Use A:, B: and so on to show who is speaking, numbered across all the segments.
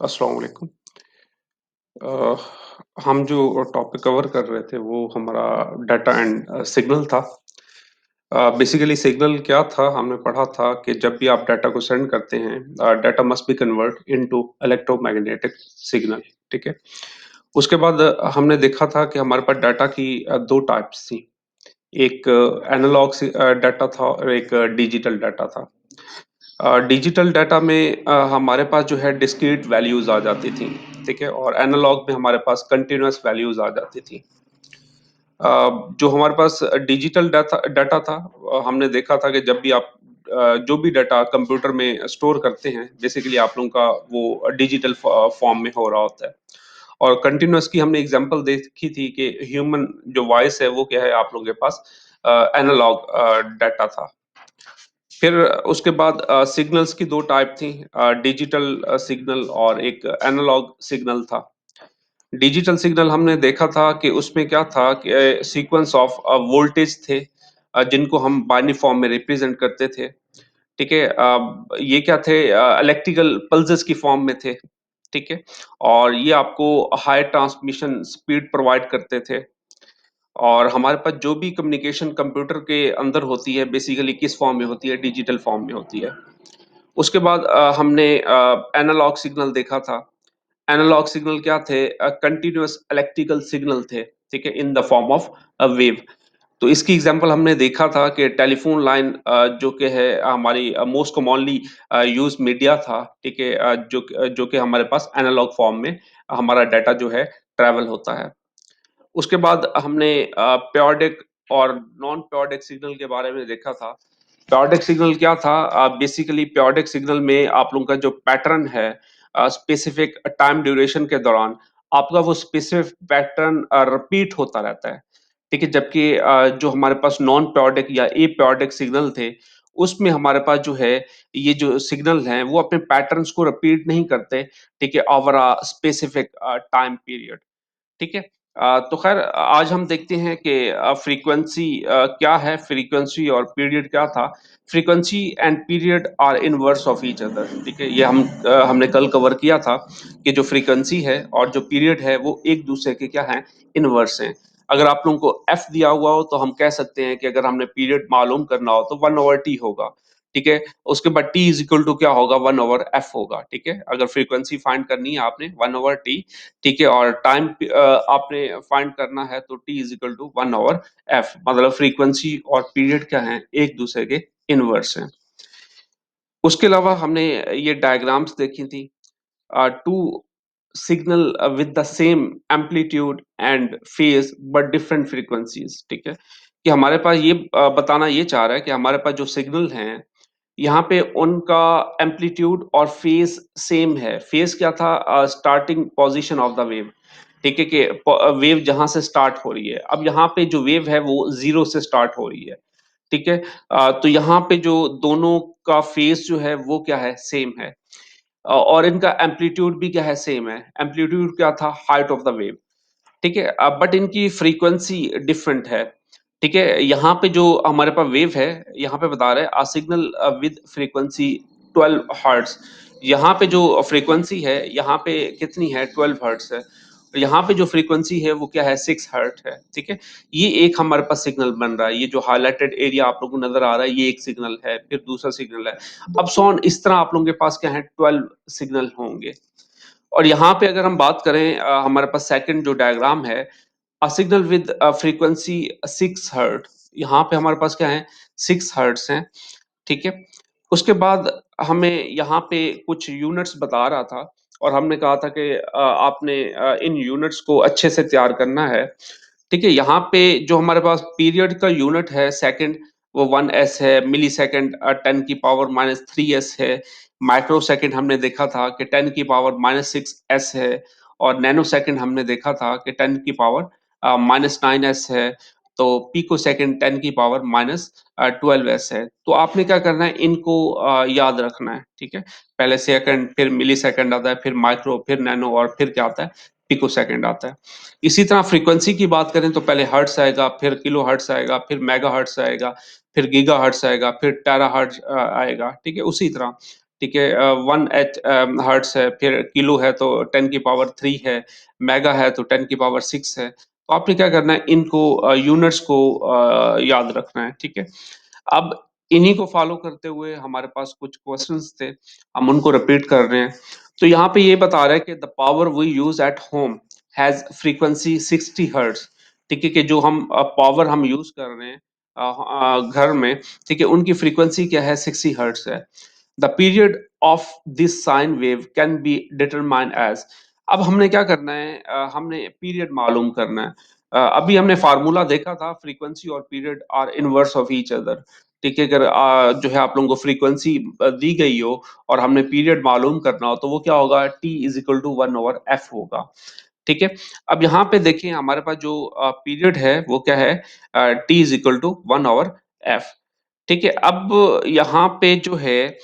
A: अस्सलाम वालेकुम। अ, हम जो टॉपिक कवर कर रहे थे वो हमारा डाटा एंड सिग्नल था। बेसिकली सिग्नल क्या था हमने पढ़ा था कि जब भी आप डाटा को सेंड करते हैं data must be convert into electromagnetic signal. ठीक है। उसके बाद हमने देखा था कि हमारे पास डाटा की दो टाइप्स थी। एक एनालॉग डाटा था और एक डिजिटल डाटा था। डिजिटल डाटा में हमारे पास जो है डिस्क्रीट वैल्यूज आ जाती थी। ठीक है। और एनालॉग में हमारे पास कंटिन्यूअस वैल्यूज आ जाती थी। जो हमारे पास डिजिटल डाटा डाटा था, हमने देखा था कि जब भी आप जो भी डाटा कंप्यूटर में स्टोर करते हैं बेसिकली आप लोगों का वो डिजिटल फॉर्म में हो रहा होता है। और कंटिन्यूअस की हमने एग्जांपल देखी थी कि ह्यूमन जो वॉइस है वो क्या है आप लोगों के पास एनालॉग डाटा था। फिर उसके बाद सिग्नल्स की दो टाइप थी, डिजिटल सिग्नल और एक एनालॉग सिग्नल था। डिजिटल सिग्नल हमने देखा था कि उसमें क्या था कि सीक्वेंस ऑफ वोल्टेज थे, जिनको हम बाइनरी फॉर्म में रिप्रेजेंट करते थे। ठीक है। ये क्या थे, इलेक्ट्रिकल पल्सेस की फॉर्म में थे। ठीक है। और ये आपको हाई ट्रांसमिशन स्पीड प्रोवाइड करते थे। और हमारे पास जो भी कम्युनिकेशन कंप्यूटर के अंदर होती है बेसिकली किस फॉर्म में होती है, डिजिटल फॉर्म में होती है। उसके बाद हमने एनालॉग सिग्नल देखा था। एनालॉग सिग्नल क्या थे, कंटिन्यूअस इलेक्ट्रिकल सिग्नल थे। ठीक है, in the form of a wave. तो इसकी एग्जांपल हमने देखा था कि टेलीफोन लाइन जो कि है हमारी मोस्ट कॉमनली यूज मीडिया था। ठीक है। जो कि हमारे पास एनालॉग फॉर्म में हमारा डाटा जो है ट्रैवल होता है। उसके बाद हमने पीरियोडिक और नॉन पीरियोडिक सिग्नल के बारे में देखा था। पीरियोडिक सिग्नल क्या था, बेसिकली पीरियोडिक सिग्नल में आप लोगों का जो पैटर्न है स्पेसिफिक टाइम ड्यूरेशन के दौरान आपका वो स्पेसिफिक पैटर्न रिपीट होता रहता है। ठीक है। जबकि जो हमारे पास नॉन पीरियोडिक या ए पीरियोडिक सिग्नल थे उसमें हमारे पास जो है ये जो सिग्नल हैं वो अपने पैटर्न्स को रिपीट नहीं करते। ठीक है, over a specific time period. ठीक है। तो खैर आज हम देखते हैं कि फ्रीक्वेंसी क्या है, फ्रीक्वेंसी और पीरियड क्या था। Frequency and period are inverse of each other. ठीक है, ये हमने कल कवर किया था कि जो फ्रीक्वेंसी है और जो पीरियड है वो एक दूसरे के क्या हैं, इनवर्स हैं। अगर आप लोगों को एफ दिया हुआ हो तो हम कह सकते हैं कि अगर हमने पीरियड मालूम करना हो तो 1/t होगा। ठीक है। उसके बाद टी इज इक्वल टू क्या होगा, 1/f होगा। ठीक है, अगर फ्रीक्वेंसी फाइंड करनी है आपने 1/t। ठीक है। और टाइम आपने फाइंड करना है तो T is equal to 1/f, मतलब फ्रीक्वेंसी और पीरियड क्या है, एक दूसरे के इनवर्स हैं। उसके अलावा हमने ये डायग्राम्स देखी थी, two signal with the same amplitude and phase but different frequencies. ठीक है, कि हमारे पास ये बताना ये चाह रहा है कि हमारे पास जो सिग्नल हैं यहाँ पे उनका एम्पलीट्यूड और फेज सेम है। फेज क्या था, starting position of the wave. ठीक है, कि वेव जहां से स्टार्ट हो रही है, अब यहाँ पे जो वेव है वो जीरो से स्टार्ट हो रही है। ठीक है। तो यहाँ पे जो दोनों का फेज जो है वो क्या है, सेम है। और इनका एम्पलीट्यूड भी क्या है, सेम है। एम्पलीट्यूड क्या था, हाइट ऑफ द वेव। ठीक है। बट इनकी फ्रीक्वेंसी डिफरेंट है। ठीक है, यहाँ पे जो हमारे पास वेव है यहाँ पे बता रहे हैं आ सिग्नल विद फ्रीक्वेंसी 12 हर्ट्ज। यहाँ पे जो फ्रीक्वेंसी है यहाँ पे कितनी है, 12 हर्ट्ज है। यहाँ पे जो फ्रीक्वेंसी है वो क्या है, 6 हर्ट्ज है। ठीक है, ये एक हमारे पास सिग्नल बन रहा है। ये जो हाईलाइटेड एरिया आप लोगों को नजर आ रहा है ये एक सिग्नल है, फिर दूसरा सिग्नल है। अब सोन इस तरह आप लोगों के पास क्या है, 12 सिग्नल होंगे। और यहाँ पे अगर हम बात करें हमारे पास सेकंड जो डायग्राम है, a signal with frequency 6 hertz. यहाँ पे हमारे पास क्या है, 6 हर्ट्ज हैं। ठीक है। उसके बाद हमें यहाँ पे कुछ यूनिट्स बता रहा था और हमने कहा था कि आपने इन यूनिट्स को अच्छे से तैयार करना है। ठीक है, यहाँ पे जो हमारे पास पीरियड का यूनिट है सेकंड, वो 1s है। मिली सेकंड 10⁻³ है। माइक्रो सेकंड हमने देखा था कि 10⁻⁻6s है। और नैनो सेकंड हमने देखा था कि 10⁻⁻9s है। तो पिको सेकंड 10⁻⁻12s है। तो आपने क्या करना है, इनको याद रखना है। ठीक है, पहले सेकंड, फिर मिली सेकंड आता है, फिर माइक्रो, फिर नैनो और फिर क्या आता है, पिको सेकंड आता है। इसी तरह फ्रीक्वेंसी की बात करें तो पहले हर्ट्स आएगा, फिर किलो हर्ट्स आएगा, फिर मेगा हर्ट्स आएगा, फिर गीगा हर्ट्स आएगा, फिर टेरा हर्ट्ज आएगा। ठीक है, उसी तरह। ठीक है? 1 हर्ट्ज़ है, फिर किलो है तो 10 की पावर 3 है, मेगा है तो 10 की पावर 6 है। तो आपने क्या करना है, इनको यूनिट्स को याद रखना है, ठीक है? अब इन्हीं को फॉलो करते हुए हमारे पास कुछ क्वेश्चंस थे, हम उनको रिपीट कर रहे हैं। तो यहाँ पे ये बता रहा है कि the power we use at home has frequency 60 hertz, ठीक है? कि जो हम पावर हम यूज़ कर रहे हैं घर में, ठीक है? उनकी फ्रीक्वेंसी क्या है, 60 हर्ट्ज़ है। The period of this sine wave can be determined as. अब हमने क्या करना है, हमने पीरियड मालूम करना है। अभी हमने फार्मूला देखा था, फ्रीक्वेंसी और period are inverse of each other, ठीक है? अगर जो है आप लोगों को फ्रीक्वेंसी दी गई हो और हमने पीरियड मालूम करना हो तो वो क्या होगा, T is equal to 1/f होगा, ठीक है? अब यहाँ पे देखिए हमारे पास जो पीरियड है वो क्या है, T is equal to 1/f, ठीक है? अब यहाँ पे जो है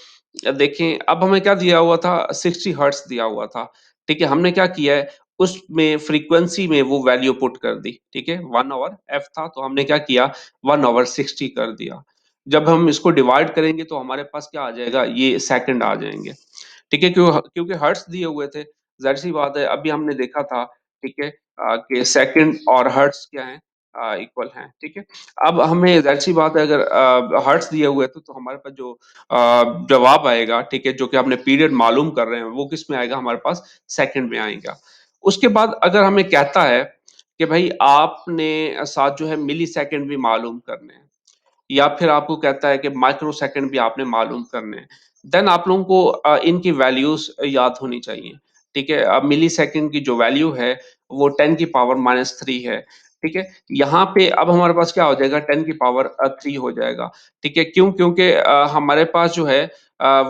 A: देखें, अब हमें क्या दिया हुआ था, 60 हर्ट्ज दिया हुआ था, ठीक है? हमने क्या किया है, उसमें फ्रीक्वेंसी में वो वैल्यू पुट कर दी, ठीक है? 1/f था तो हमने क्या किया, 1/60 कर दिया। जब हम इसको डिवाइड करेंगे तो हमारे पास क्या आ जाएगा, ये सेकंड आ जाएंगे, ठीक है? क्योंकि हर्ट्ज दिए हुए थे, ज़ाहिर-सी बात है, अभी हमने देखा था, ठीक है? कि सेकंड और हर्ट्ज क्या हैं, इक्वल हैं, ठीक है? अब हमें ज़ाहिर-सी बात है, अगर हर्ट्ज दिए हुए थे तो हमारे पास जो जवाब आएगा, ठीक है? जो कि हमने पीरियड मालूम कर रहे हैं, वो किसमें आएगा, हमारे पास सेकंड में आएगा। उसके बाद अगर हमें कहता है कि भई आपने साथ जो है मिलीसेकंड भी मालूम करने हैं, या फिर आपको कहता है कि माइक्रो सेकंड भी आपने मालूम करने हैं, देन आप लोगों को इनकी वैल्यूज़ याद होनी चाहिए, ठीक है? मिलीसेकंड की जो वैल्यू है, वो 10 की पावर -3 है, ठीक है? यहाँ पे अब हमारे पास क्या हो जाएगा, 10 की पावर 3 हो जाएगा, ठीक है? क्यों? क्योंकि हमारे पास जो है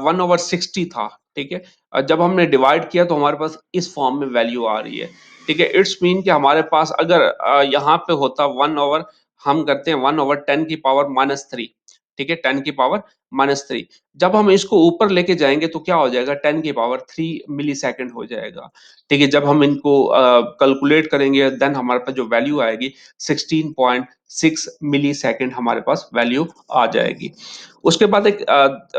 A: 1/60 था, ठीक है? जब हमने डिवाइड किया तो हमारे पास इस फॉर्म में वैल्यू आ रही है, ठीक है? इट्स मीन कि हमारे पास अगर यहाँ पे होता 1 ओवर, हम करते हैं 1/10 की पावर -3, ठीक है? 10 की पावर -3, जब हम इसको ऊपर लेके जाएँगे तो क्या हो जाएगा, 10 की पावर 3 मिलीसेकंड हो जाएगा, ठीक है? जब हम इनको कैलकुलेट करेंगे देन हमारे पास जो वैल्यू आएगी, 16.6 मिलीसेकंड हमारे पास वैल्यू आ जाएगी। उसके बाद एक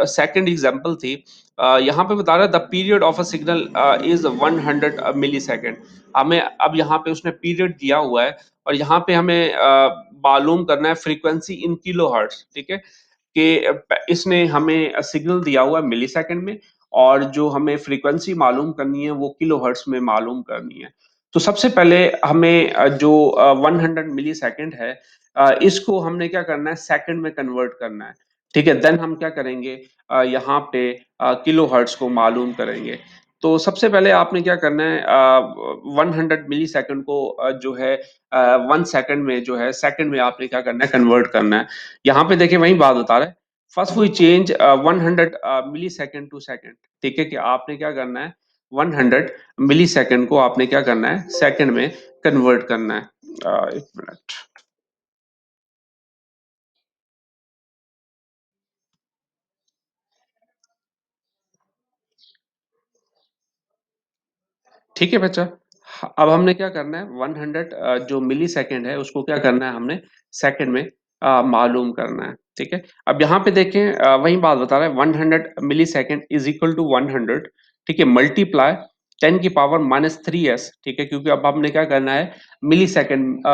A: सेकंड एग्ज़ाम्पल थी, यहाँ पे बता रहा है the period of a signal is 100 millisecond. हमें अब यहाँ पे उसने पीरियड दिया हुआ है और यहाँ पे हमें मालूम करना है फ्रीक्वेंसी इन किलोहर्ट्ज़, ठीक है? कि इसने हमें सिग्नल दिया हुआ है मिलीसेकंड में और जो हमें फ्रीक्वेंसी मालूम करनी है वो किलोहर्ट्ज़ में मालूम करनी है। तो सबसे पहले हमें जो 100 मिलीसेकंड है, इसको हमने क्या करना है, सेकंड में कन्वर्ट करना है, ठीक है? देन हम क्या करेंगे, यहाँ पे किलोहर्ट्ज़ को मालूम करेंगे। तो सबसे पहले आपने क्या करना है, 100 मिलीसेकंड को जो है 1 सेकंड में जो है सेकंड में आपने क्या करना है, कन्वर्ट करना है। यहाँ पे देखिए वही बात बता रहा है। First we change 100 millisecond to second, ठीक है? कि आपने क्या करना है, 100 मिलीसेकंड को आपने क्या करना है, सेकंड में कन्वर्ट करना है। 1 मिनट। ठीक है बच्चा। अब हमने क्या करना है, 100 जो मिलीसेकंड है उसको क्या करना है, हमने सेकंड में मालूम करना है, ठीक है? अब यहाँ पे देखें, वही बात बता रहा है, 100 मिलीसेकंड इज इक्वल टू 100, ठीक है? मल्टीप्लाई 10 की पावर -3s, ठीक है? क्योंकि अब हमने क्या करना है, मिलीसेकंड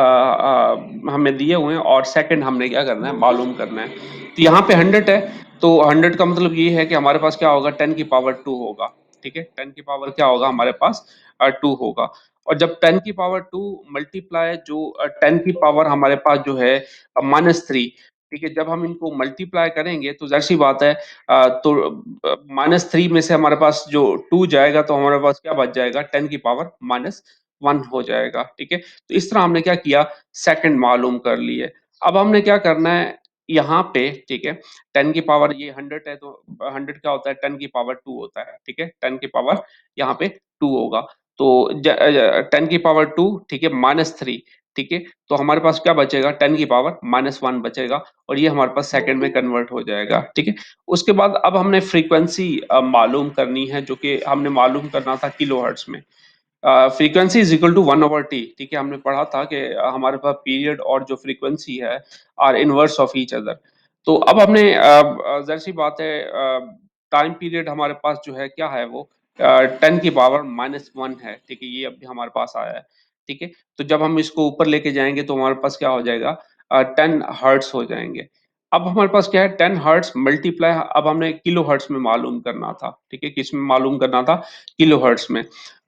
A: हमें दिए हुए हैं और सेकंड हमने क्या करना है, मालूम करना है। तो यहाँ पे 100 है, तो 100 का मतलब ये है कि हमारे पास क्या होगा, 10 की पावर 2 होगा, ठीक है? 10 की पावर क्या होगा हमारे पास, 2 होगा। और जब 10 की पावर 2 मल्टीप्लाई जो 10 की पावर हमारे पास जो है -3, ठीक है? जब हम इनको मल्टीप्लाई करेंगे तो ज़ाहिर-सी बात है, तो -3 में से हमारे पास जो 2 जाएगा तो हमारे पास क्या बच जाएगा, 10 की पावर -1 हो जाएगा, ठीक है? तो इस तरह हमने क्या किया, सेकंड मालूम कर लिए। अब हमने क्या करना है यहाँ पे, ठीक है? 10 की पावर ये 100 है तो 100 क्या होता है, 10 की पावर 2 होता है, ठीक है? 10 की पावर यहाँ पे 2 होगा। तो 10 की पावर 2, ठीक है, -3, ठीक है? तो हमारे पास क्या बचेगा, 10 की पावर -1 बचेगा और ये हमारे पास सेकंड में कन्वर्ट हो जाएगा, ठीक है? उसके बाद अब हमने फ्रीक्वेंसी मालूम करनी है, जो कि हमने मालूम करना था किलोहर्ट्ज़ में। Frequency is equal to 1/t, ठीक है? हमने पढ़ा था कि हमारे पास पीरियड और जो फ्रीक्वेंसी है are inverse of each other. तो अब हमने ज़ाहिर-सी बात है, टाइम पीरियड हमारे पास जो है क्या है, वो 10⁻⁻1 है, ठीक है, ये अभी हमारे पास आया है, ठीक है। तो जब हम इसको ऊपर लेके जाएंगे तो हमारे पास क्या हो जाएगा, 10 हर्ट्स हो जाएंगे। अब हमारे पास क्या है, 10 हर्ट्स मल्टीप्लाई, अब हमने किलो हर्ट्स में मालूम करना था, ठीक है, किस में मालूम करना था, किलो हर्ट्स में।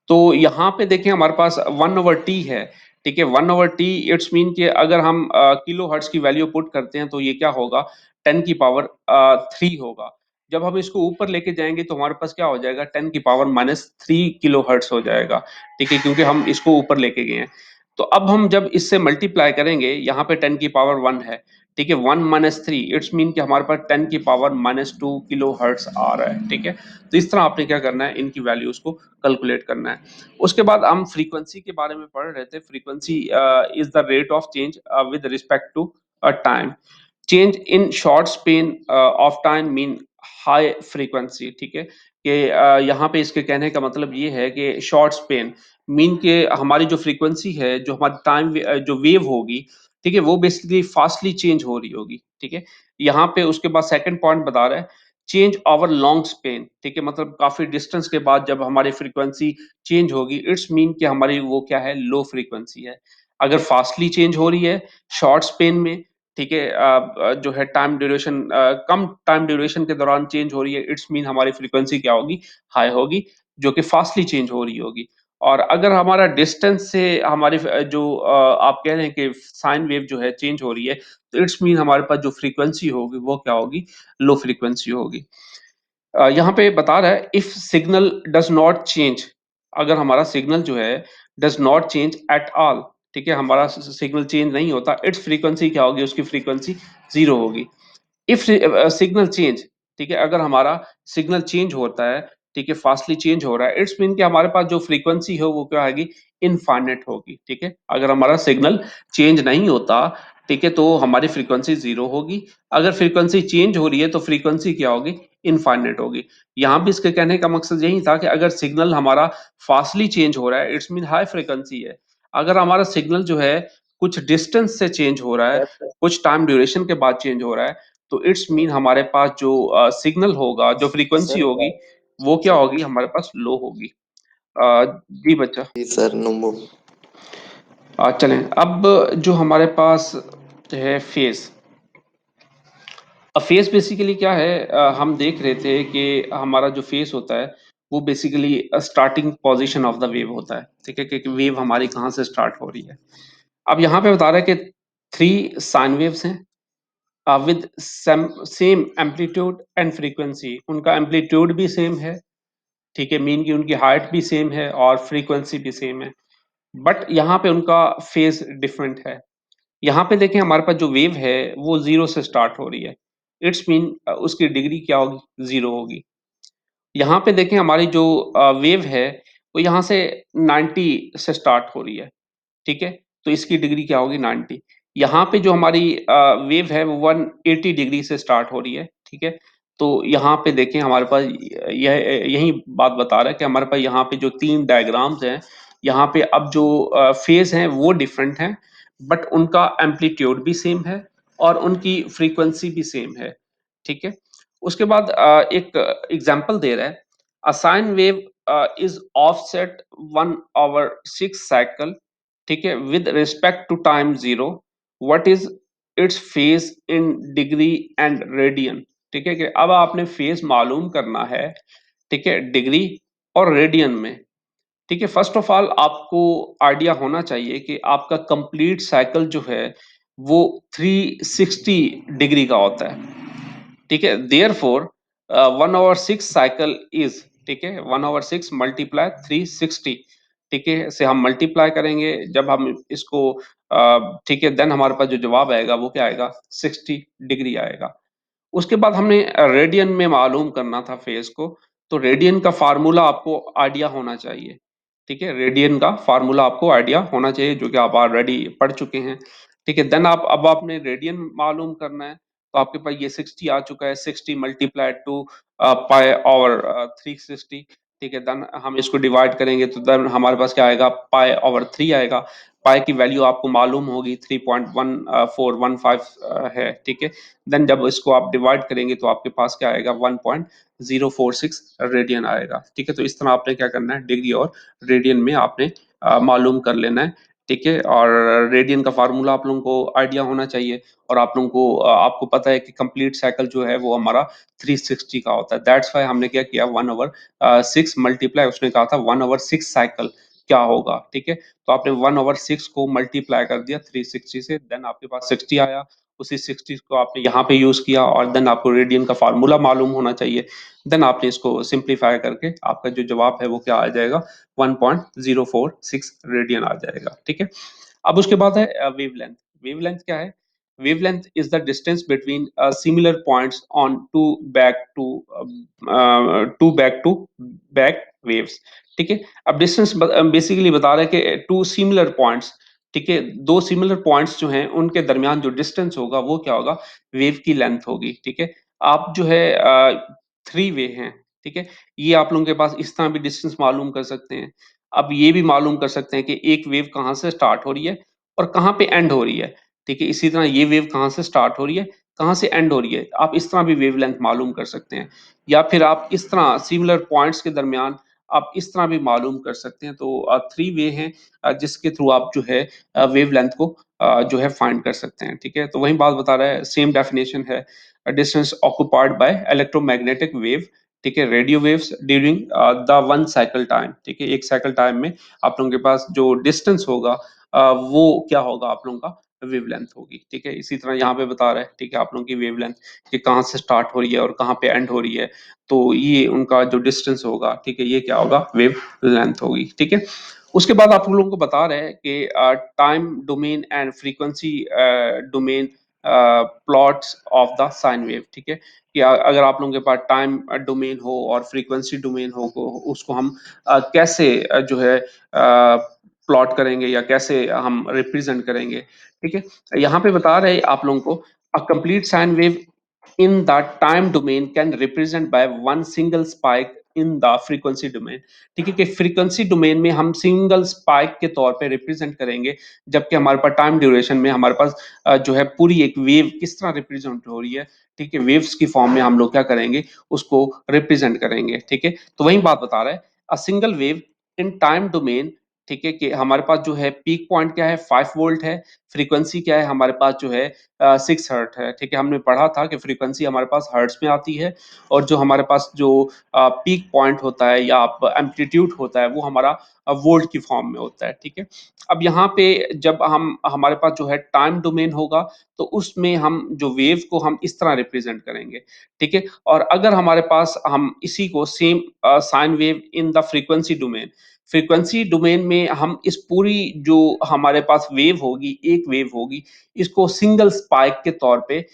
A: तो यहाँ पे देखें हमारे पास 1/t है, ठीक है, 1/t, इट्स मीन कि अगर हम किलो हर्ट्ज की वैल्यू पुट करते हैं तो ये क्या होगा, 10⁻³ होगा। जब हम इसको ऊपर लेके जाएंगे तो हमारे पास क्या हो जाएगा, 10⁻³ किलो हर्ट्ज हो जाएगा, ठीक है, क्योंकि हम इसको ऊपर लेके गए हैं। तो अब हम जब इससे मल्टीप्लाई करेंगे, यहाँ पे 10⁻1 है, ठीक है, 1 - 3 इट्स मीन कि हमारे पास 10⁻² किलो हर्ट्ज आ रहा है, ठीक है। तो इस तरह आपने क्या करना है, इनकी वैल्यूज को कैलकुलेट करना है। उसके बाद हम फ्रीक्वेंसी के बारे में पढ़ रहे थे। Frequency is the rate of change with respect to time. Change in short span of time mean high frequency, ठीक है, कि यहाँ पे इसके कहने का मतलब ये है कि शॉर्ट स्पेन मीन के हमारी जो फ्रीक्वेंसी है, जो हमारी टाइम जो वेव होगी, ठीक है, वो बेसिकली फास्टली चेंज हो रही होगी, ठीक है। यहाँ पे उसके बाद सेकंड पॉइंट बता रहा है, चेंज ओवर लॉन्ग स्पेन, ठीक है, मतलब काफी डिस्टेंस के बाद जब हमारी फ्रीक्वेंसी चेंज होगी, इट्स मीन कि हमारी वो क्या है, लो फ्रीक्वेंसी है। अगर फास्टली चेंज हो रही है शॉर्ट स्पेन में, ठीक है, जो है टाइम ड्यूरेशन, कम टाइम ड्यूरेशन के दौरान चेंज हो रही है, इट्स मीन हमारी फ्रीक्वेंसी क्या होगी, हाई होगी, जो कि फास्टली चेंज हो रही होगी। और अगर हमारा डिस्टेंस से हमारी जो आप कह रहे हैं कि साइन वेव जो है चेंज हो रही है, तो इट्स मीन हमारे पास जो फ्रीक्वेंसी होगी वो क्या होगी, लो फ्रीक्वेंसी होगी। यहाँ पे बता रहा है, if signal does not change, अगर हमारा सिग्नल जो है does not change at all, ठीक है, हमारा सिग्नल चेंज नहीं होता, इट्स फ्रीक्वेंसी क्या होगी, उसकी फ्रीक्वेंसी जीरो होगी। इफ सिग्नल चेंज, ठीक है, अगर हमारा सिग्नल चेंज होता है, ठीक है, फास्टली चेंज हो रहा है, इट्स मीन कि हमारे पास जो फ्रीक्वेंसी है वो क्या आएगी, इनफाइनाइट होगी, ठीक है। अगर हमारा सिग्नल चेंज नहीं होता, ठीक है, तो हमारी फ्रीक्वेंसी जीरो होगी। अगर फ्रीक्वेंसी चेंज हो रही है तो फ्रीक्वेंसी क्या होगी, इनफाइनाइट होगी। यहाँ भी इसके कहने का मकसद यही था कि अगर सिग्नल हमारा फास्टली चेंज हो रहा है, इट्स मीन हाई फ्रीक्वेंसी है। अगर हमारा सिग्नल जो है कुछ डिस्टेंस से चेंज हो रहा है, कुछ टाइम ड्यूरेशन के बाद चेंज हो रहा है, तो इट्स मीन हमारे पास जो सिग्नल होगा, जो फ्रीक्वेंसी
B: सर
A: होगी, वो क्या होगी, हमारे पास लो होगी। जी बच्चा।
B: जी सर नंबो
A: चलें, अब जो हमारे पास है फेज। अब फेस बेसिकली क्या है, हम देख रहे थे कि हमारा जो फेस होता है वो basically starting position of the wave होता है, ठीक है, कि वेव हमारी कहाँ से स्टार्ट हो रही है। अब यहाँ पे बता रहा है कि 3 साइन वेव्स हैं with same amplitude and frequency. उनका एम्पलीट्यूड भी सेम है, ठीक है, मीन की उनकी हाइट भी सेम है और फ्रीक्वेंसी भी सेम है, बट यहाँ पे उनका फेज डिफरेंट है। यहाँ पे देखें हमारे पास जो वेव है वो जीरो से स्टार्ट हो रही है, इट्स मीन उसकी डिग्री क्या होगी, जीरो होगी। यहाँ पे देखें हमारी जो वेव है वो यहाँ से 90 से स्टार्ट हो रही है, ठीक है, तो इसकी डिग्री क्या होगी, 90। यहाँ पे जो हमारी वेव है वो 180 डिग्री से स्टार्ट हो रही है, ठीक है। तो यहाँ पे देखें हमारे पास यह यही बात बता रहा है कि हमारे पास यहाँ पे जो 3 डायग्राम्स हैं, यहाँ पे अब जो फेज हैं वो डिफरेंट हैं, बट उनका एम्पलीट्यूड भी सेम है और उनकी फ्रीक्वेंसी भी सेम है, ठीक है। उसके बाद एक एग्जाम्पल दे रहा है, a sine wave is offset 1/6 cycle, ठीक है, with respect to time zero, what is its phase in degree and radian, ठीक है, कि अब आपने फेज मालूम करना है, ठीक है, डिग्री और रेडियन में, ठीक है। फर्स्ट ऑफ ऑल आपको आइडिया होना चाहिए कि आपका कंप्लीट साइकिल जो है वो 360 डिग्री का होता है, ठीक है। देयर फोर 1/6 साइकिल इज, ठीक है, 1/6 मल्टीप्लाई 360, ठीक है, से हम मल्टीप्लाई करेंगे, जब हम इसको ठीक है, देन हमारे पास जो जवाब आएगा वो क्या आएगा, 60 डिग्री आएगा। उसके बाद हमने रेडियन में मालूम करना था फेज को, तो रेडियन का फार्मूला आपको आइडिया होना चाहिए, ठीक है, रेडियन का फार्मूला आपको आइडिया होना चाहिए, जो कि आप ऑलरेडी पढ़ चुके हैं, ठीक है। देन आप अब आपने रेडियन मालूम करना है, तो आपके पास ये 60 आ चुका है, 60 मल्टीप्लाइड टू पाई ओवर 360, ठीक है। देन हम इसको डिवाइड करेंगे तो देन हमारे पास क्या आएगा, पाई ओवर 3 आएगा। पाई की वैल्यू आपको मालूम होगी 3.1415 है, ठीक है। देन जब इसको आप डिवाइड करेंगे तो आपके पास क्या आएगा, 1.046 रेडियन आएगा, ठीक है। तो इस तरह आपने क्या करना है, डिग्री और रेडियन में आपने मालूम कर लेना है, ठीक है। और रेडियन का फार्मूला आप लोगों को आइडिया होना चाहिए, और आप लोगों को आपको पता है कि कंप्लीट साइकिल जो है वो हमारा 360 का होता है। दैट्स वाई हमने क्या किया, 1/6 मल्टीप्लाई, उसने कहा था 1/6 साइकिल क्या होगा, ठीक है। तो आपने 1/6 को मल्टीप्लाई कर दिया 360 से, देन आपके पास 60 आया। उसी 60 को आपने यहाँ पे यूज किया, और देन आपको रेडियन का फार्मूला मालूम होना चाहिए। देन आपने इसको सिंप्लीफाई करके आपका जो जवाब है वो क्या आ जाएगा, 1.046 रेडियन आ जाएगा, ठीक है। अब उसके बाद है वेवलेंथ। वेवलेंथ क्या है, wavelength is the distance between similar points on two back to back waves, ठीक है। अब डिस्टेंस बेसिकली बता रहा है कि टू सिमिलर पॉइंट्स, ठीक है, दो सिमिलर पॉइंट्स जो हैं उनके दरमियान जो डिस्टेंस होगा वो क्या होगा, वेव की लेंथ होगी, ठीक है। आप जो है थ्री वे हैं, ठीक है, ये आप लोगों के पास इस तरह भी डिस्टेंस मालूम कर सकते हैं। अब ये भी मालूम कर सकते हैं कि एक वेव कहाँ से स्टार्ट हो रही है और कहाँ पे एंड हो रही है, ठीक है। इसी तरह ये वेव कहाँ से स्टार्ट हो रही है, कहाँ से एंड हो रही है, आप इस तरह भी वेवलेंथ मालूम कर सकते हैं। या फिर आप इस तरह सिमिलर पॉइंट्स के दरमियान आप इस तरह भी मालूम कर सकते हैं। तो थ्री वे हैं जिसके थ्रू आप जो है वेवलेंथ को जो है फाइंड कर सकते हैं, ठीक है। तो वही बात बता रहा है, सेम डेफिनेशन है, distance occupied by electromagnetic wave, ठीक है, radio waves during the one cycle time, ठीक है। एक साइकिल टाइम में आप लोगों के पास जो डिस्टेंस होगा वो क्या होगा, आप लोगों का वेवलेंथ होगी, ठीक है। इसी तरह यहाँ पे बता रहा है, ठीक है, आप लोगों की वेवलेंथ कि कहाँ से स्टार्ट हो रही है और कहाँ पे एंड हो रही है, तो ये उनका जो डिस्टेंस होगा, ठीक है, ये क्या होगा, वेव लेंथ होगी, ठीक है। उसके बाद आप लोगों को बता रहे हैं कि time domain and frequency domain plots of the sign wave, ठीक है। कि अगर आप लोगों के पास टाइम डोमेन हो और फ्रीक्वेंसी डोमेन हो, उसको हम कैसे जो है प्लॉट करेंगे या कैसे हम रिप्रेजेंट करेंगे, ठीक है। यहाँ पे बता रहे हैं आप लोगों को, a complete sine wave in the time domain can represent by one single spike in the frequency domain, ठीक है। कि फ्रीक्वेंसी डोमेन में हम सिंगल स्पाइक के तौर पे रिप्रेजेंट करेंगे, जबकि हमारे पास टाइम ड्यूरेशन में हमारे पास जो है पूरी एक वेव किस तरह रिप्रेजेंट हो रही है, ठीक है, वेव्स की फॉर्म में हम लोग क्या करेंगे, उसको रिप्रेजेंट करेंगे, ठीक है। तो वही बात बता रहा है, a single wave in time domain, ठीक है, कि हमारे पास जो है पीक पॉइंट क्या है, 5 वोल्ट है, फ्रीक्वेंसी क्या है हमारे पास जो है 6 हर्ट है, ठीक है। हमने पढ़ा था कि फ्रीक्वेंसी हमारे पास हर्ट्स में आती है, और जो हमारे पास जो पीक पॉइंट होता है या एम्पलीट्यूड होता है वो हमारा वोल्ट की फॉर्म में होता है, ठीक है। अब यहाँ पे जब हम हमारे पास जो है टाइम डोमेन होगा, तो उसमें हम जो वेव को हम इस तरह रिप्रेजेंट करेंगे, ठीक है। और अगर हमारे पास हम इसी को same sine wave in the frequency domain, frequency domain में हम इस पूरी जो हमारे पास वेव होगी, एक वेव होगी, इसको सिंगल स्पाइक के तौर पे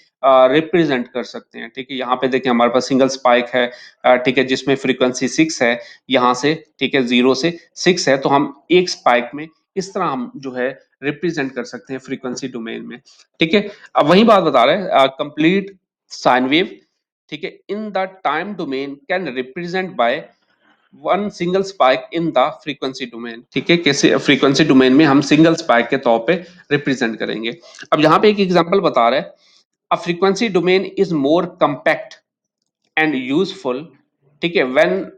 A: रिप्रेजेंट कर सकते हैं, ठीक है। यहाँ पे देखिए हमारे पास सिंगल स्पाइक है, ठीक है, जिसमें फ्रीक्वेंसी 6 है, यहाँ से, ठीक है, 0 से 6 है, तो हम एक स्पाइक में इस तरह हम जो है रिप्रेजेंट कर सकते हैं फ्रीक्वेंसी डोमेन में, ठीक है। अब वही बात बता रहे हैं, कंप्लीट साइन वेव, ठीक है, in the time domain can represent by one single spike in the frequency domain, ठीक है। कैसे फ्रीक्वेंसी डोमेन में हम सिंगल स्पाइक के तौर पे रिप्रेजेंट करेंगे। अब यहाँ पे एक एग्जांपल बता रहा है, a frequency domain is more compact and useful, ठीक है, when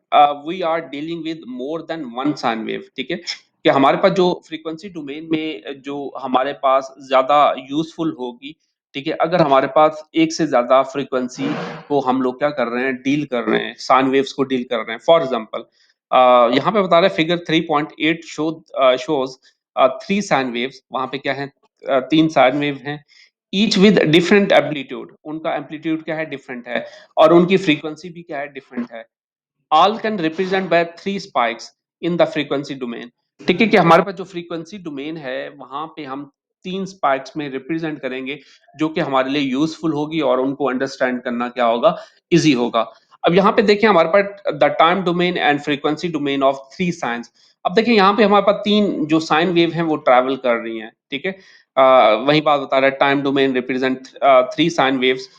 A: we are dealing with more than one sine wave, ठीक है। कि हमारे पास जो फ्रीक्वेंसी डोमेन में जो हमारे पास ज्यादा यूजफुल होगी, ठीक है, अगर हमारे पास एक से ज्यादा फ्रीक्वेंसी को हम लोग क्या कर रहे हैं, डील कर रहे हैं, साइन वेव्स को डील कर रहे हैं। फॉर एग्जांपल यहाँ पे बता रहे हैं figure 3.8 shows three sine waves, वहां पे क्या है, तीन साइन वेव हैं, ईच विद डिफरेंट एम्पलीट्यूड, उनका एम्पलीट्यूड क्या है, डिफरेंट है, और उनकी फ्रीक्वेंसी भी क्या है, डिफरेंट है। All can represent by three spikes in the frequency domain, ठीक है। कि हमारे पास जो फ्रीक्वेंसी डोमेन है वहां पे हम तीन स्पाइक्स में रिप्रेजेंट करेंगे, जो कि हमारे लिए यूजफुल होगी और उनको अंडरस्टैंड करना क्या होगा, इजी होगा। अब यहाँ पे देखिए हमारे पास the time domain and frequency domain of three science. अब देखिए यहाँ पे हमारे पास तीन जो साइन वेव हैं वो ट्रैवल कर रही हैं, ठीक है। वही बात बता रहा है, time domain represent three sine waves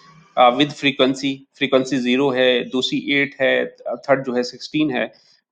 A: with frequency, frequency 0 है, दूसरी 8 है, थर्ड जो है 16 है,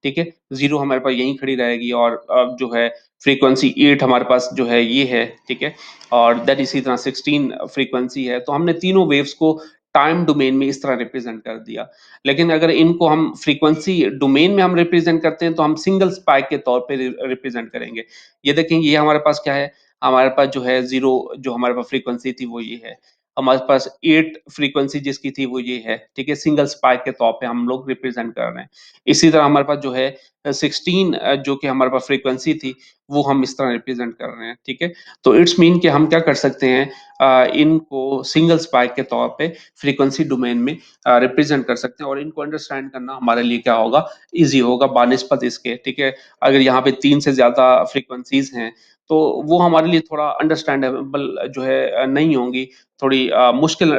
A: ठीक है? 0 हमारे पास यहीं खड़ी रहेगी और जो है फ्रीक्वेंसी 8 हमारे पास जो है ये है, ठीक है? और देन इसी तरह 16 फ्रीक्वेंसी है, तो हमने तीनों वेव्स को टाइम डोमेन में इस तरह रिप्रेजेंट कर दिया। लेकिन अगर इनको हम फ्रीक्वेंसी डोमेन में हम रिप्रेजेंट करते हैं तो हम सिंगल स्पाइक के तौर पे रिप्रेजेंट करेंगे। ये देखेंगे, ये हमारे पास क्या है, हमारे पास जो है 0 जो हमारे पास फ्रीक्वेंसी थी वो ये है। हमारे पास 8 फ्रीक्वेंसी जिसकी थी वो ये है, ठीक है? सिंगल स्पाइक के तौर पे हम लोग रिप्रेजेंट कर रहे हैं। इसी तरह हमारे पास जो है 16 जो कि हमारे पास फ्रीक्वेंसी थी वो हम इस तरह रिप्रेजेंट कर रहे हैं, ठीक है? तो इट्स मीन कि हम क्या कर सकते हैं, इनको सिंगल स्पाइक के तौर पे फ्रीक्वेंसी डोमेन में रिप्रेजेंट कर सकते हैं और इनको अंडरस्टैंड करना हमारे लिए क्या होगा, ईज़ी होगा बानिस्बत इसके, ठीक है? अगर यहाँ पे 3 से ज़्यादा फ्रीक्वेंसीज़ हैं, तो वो हमारे लिए थोड़ा अंडरस्टैंडेबल जो है नहीं होंगी, थोड़ी मुश्किल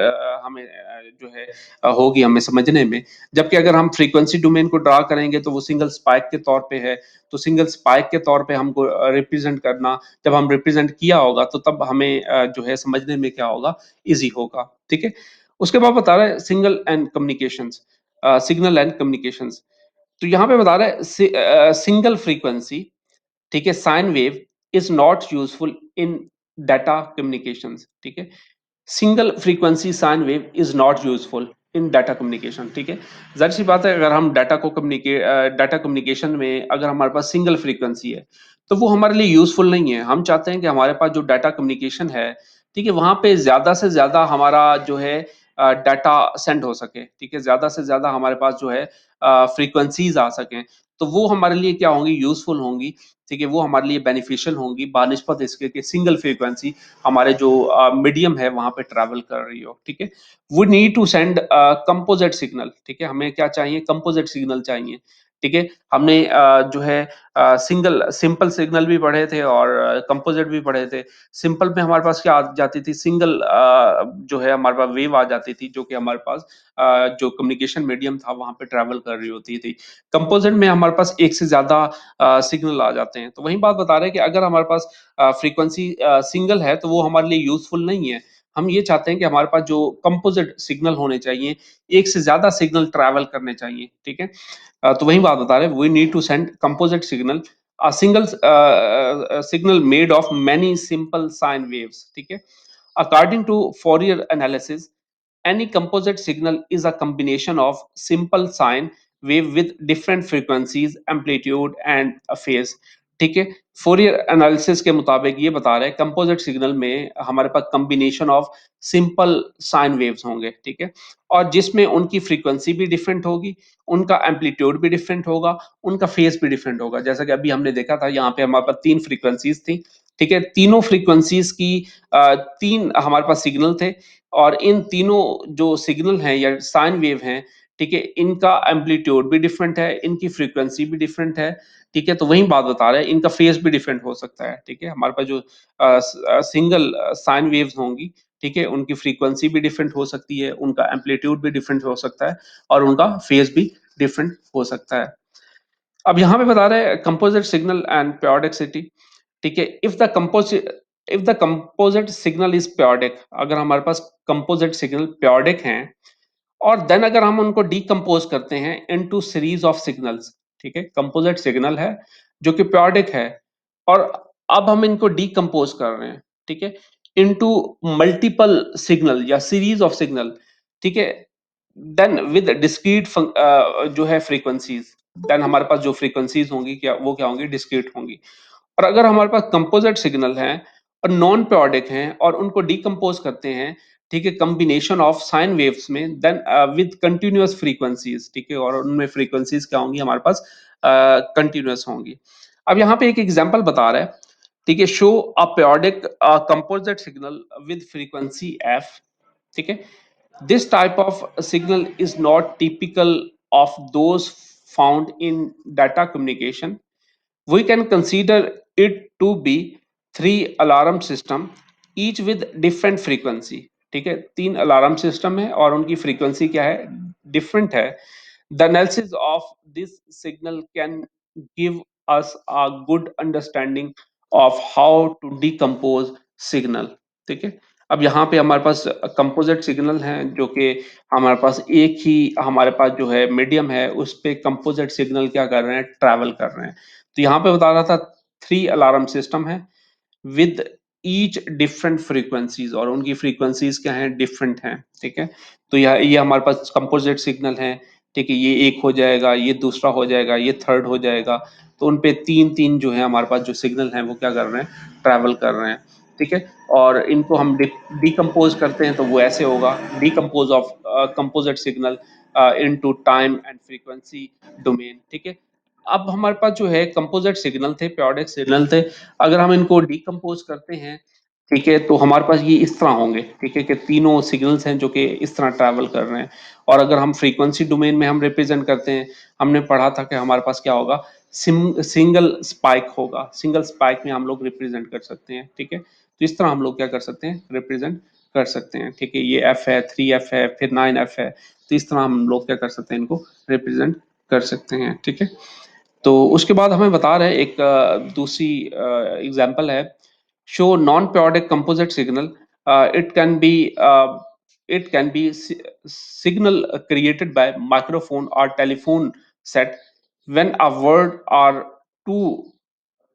A: हमें जो है होगी हमें समझने में। जबकि अगर हम फ्रीक्वेंसी डोमेन को ड्रा करेंगे तो वो सिंगल स्पाइक के तौर पे है, तो सिंगल स्पाइक के तौर पे हमको रिप्रेजेंट करना, जब हम रिप्रेजेंट किया होगा तो तब हमें जो है समझने में क्या होगा, ईज़ी होगा, ठीक है? उसके बाद बता रहा है single and communications, signal and communications. तो यहाँ पे बता रहा है सिंगल फ्रीक्वेंसी, ठीक है, sign wave is not useful in data communications, ठीक है? Single frequency sign wave is not useful in data communication, ठीक है? जाहिर सी बात है, अगर हम डाटा कम्युनिकेशन में अगर हमारे पास सिंगल फ्रीक्वेंसी है तो वो हमारे लिए यूजफुल नहीं है। हम चाहते हैं कि हमारे पास जो डाटा कम्युनिकेशन है, ठीक है, वहां पे ज्यादा से ज्यादा हमारा जो है डाटा सेंड हो सके, ठीक है, ज्यादा से ज्यादा हमारे पास जो है फ्रीक्वेंसीज आ सकें, तो वो हमारे लिए क्या होंगी, यूजफुल होंगी, ठीक है? वो हमारे लिए बेनिफिशियल होंगी बानिस्बत इसके कि सिंगल फ्रीक्वेंसी हमारे जो मीडियम है वहां पे ट्रैवल कर रही हो, ठीक है? We need to send composite signal, ठीक है? हमें क्या चाहिए, कंपोजिट सिग्नल चाहिए, ठीक है? हमने जो है सिंगल सिंपल सिग्नल भी पढ़े थे और कंपोजिट भी पढ़े थे। सिंपल में हमारे पास क्या आ जाती थी, सिंगल जो है हमारे पास वेव आ जाती थी जो कि हमारे पास जो कम्युनिकेशन मीडियम था वहां पे ट्रैवल कर रही होती थी। कंपोजिट में हमारे पास एक से ज्यादा सिग्नल आ जाते हैं। तो वही बात बता रहे हैं कि अगर हमारे पास फ्रीक्वेंसी सिंगल है तो वो हमारे लिए यूजफुल नहीं है। हम ये चाहते हैं कि हमारे पास जो कंपोजिट सिग्नल होने चाहिए, एक से ज्यादा सिग्नल ट्रैवल करने चाहिए, ठीक है? तो वही बात बता रहे हैं, we need to send composite signal, a single signal made of many simple sine waves, ठीक है? According to Fourier analysis, any composite signal is a combination of simple sine wave with different frequencies, amplitude and a phase, ठीक है? Fourier analysis के मुताबिक ये बता रहे हैं कंपोजिट सिग्नल में हमारे पास combination of simple sine waves होंगे, ठीक है? और जिसमें उनकी फ्रीक्वेंसी भी डिफरेंट होगी, उनका एम्पलीट्यूड भी डिफरेंट होगा, उनका फेज भी डिफरेंट होगा। जैसा कि अभी हमने देखा था, यहाँ पे हमारे पास 3 फ्रीक्वेंसीज थी, ठीक है? तीनों फ्रीक्वेंसीज की 3 हमारे पास सिग्नल थे और इन तीनों जो सिग्नल हैं या साइन वेव हैं, ठीक है? इनका एम्पलीट्यूड भी डिफरेंट है, इनकी फ्रीक्वेंसी भी डिफरेंट है, ठीक है? तो वही बात बता रहे हैं, इनका फेज भी डिफरेंट हो सकता है, ठीक है? हमारे पास जो सिंगल साइन वेव्स होंगी, ठीक है? उनकी फ्रीक्वेंसी भी डिफरेंट हो सकती है, उनका एम्पलीट्यूड भी डिफरेंट हो सकता है और उनका फेज भी डिफरेंट हो सकता है। अब यहाँ पे बता रहे हैं कंपोजिट सिग्नल एंड periodicity, ठीक है? If the composite signal is periodic, अगर हमारे पास कंपोजिट सिग्नल periodic हैं और देन अगर हम उनको डिकम्पोज करते हैं इनटू सीरीज ऑफ सिग्नल्स, ठीक है? कंपोजिट सिग्नल है जो कि periodic है और अब हम इनको डिकम्पोज कर रहे हैं, ठीक है, इनटू मल्टीपल सिग्नल या सीरीज ऑफ सिग्नल, ठीक है? देन विद डिस्क्रीट जो है फ्रीक्वेंसीज, देन हमारे पास जो फ्रीक्वेंसीज होंगी क्या वो क्या होंगी, डिस्क्रीट होंगी। और अगर हमारे पास कंपोजिट सिग्नल है और नॉन periodic हैं और उनको डिकम्पोज करते हैं, ठीक है, कॉम्बिनेशन ऑफ साइन वेव्स में, देन विद कंटिन्यूअस फ्रीक्वेंसीज, ठीक है, और उनमें फ्रीक्वेंसीज क्या होंगी हमारे पास, कंटिन्यूअस होंगी। अब यहाँ पे एक एग्जांपल बता रहा है, ठीक है, show a periodic composite signal with frequency F, ठीक है? This type of signal is not typical of those found in data communication. We can consider it to be three alarm system, each with different frequency, ठीक है? 3 alarm system है और उनकी frequency क्या है, different है। The analysis of this signal can give us a good understanding of how to decompose signal, ठीक है? अब यहाँ पे हमारे पास कंपोजिट सिग्नल हैं जो कि हमारे पास एक ही हमारे पास जो है मीडियम है उस पे कंपोजिट सिग्नल क्या कर रहे हैं, ट्रैवल कर रहे हैं। तो यहाँ पे बता रहा था 3 अलार्म सिस्टम है विद ईच डिफरेंट फ्रीक्वेंसीज, और उनकी फ्रीक्वेंसीज क्या हैं, डिफरेंट हैं। ठीक है, तो ये हमारे पास कंपोजिट सिग्नल है। ठीक है, ये एक हो जाएगा, ये दूसरा हो जाएगा, ये थर्ड हो जाएगा। तो उन पे तीन तीन जो है हमारे पास जो सिग्नल हैं वो क्या कर रहे हैं, ट्रैवल कर रहे हैं। ठीक है, और इनको हम डिकम्पोज करते हैं तो वो ऐसे होगा, decompose of composite signal into time and frequency domain. ठीक है, अब हमारे पास जो है कंपोजिट सिग्नल थे, periodic सिग्नल थे। अगर हम इनको डिकम्पोज करते हैं, ठीक है, तो हमारे पास ये इस तरह होंगे। ठीक है, कि तीनों सिग्नल्स हैं जो कि इस तरह ट्रैवल कर रहे हैं। और अगर हम फ्रीक्वेंसी डोमेन में हम रिप्रेजेंट करते हैं, हमने पढ़ा था कि हमारे पास क्या होगा, सिंगल स्पाइक होगा। सिंगल स्पाइक में हम लोग रिप्रेजेंट कर सकते हैं। ठीक है, तो इस तरह हम लोग क्या कर सकते हैं, रिप्रेजेंट कर सकते हैं। ठीक है, ये एफ है, 3F है, फिर 9F है। तो इस तरह हम लोग क्या कर सकते हैं, इनको रिप्रेजेंट कर सकते हैं। ठीक है, तो उसके बाद हमें बता रहे हैं एक दूसरी एग्जांपल है, show non periodic composite signal. It can be signal created by microphone or telephone set when a word or two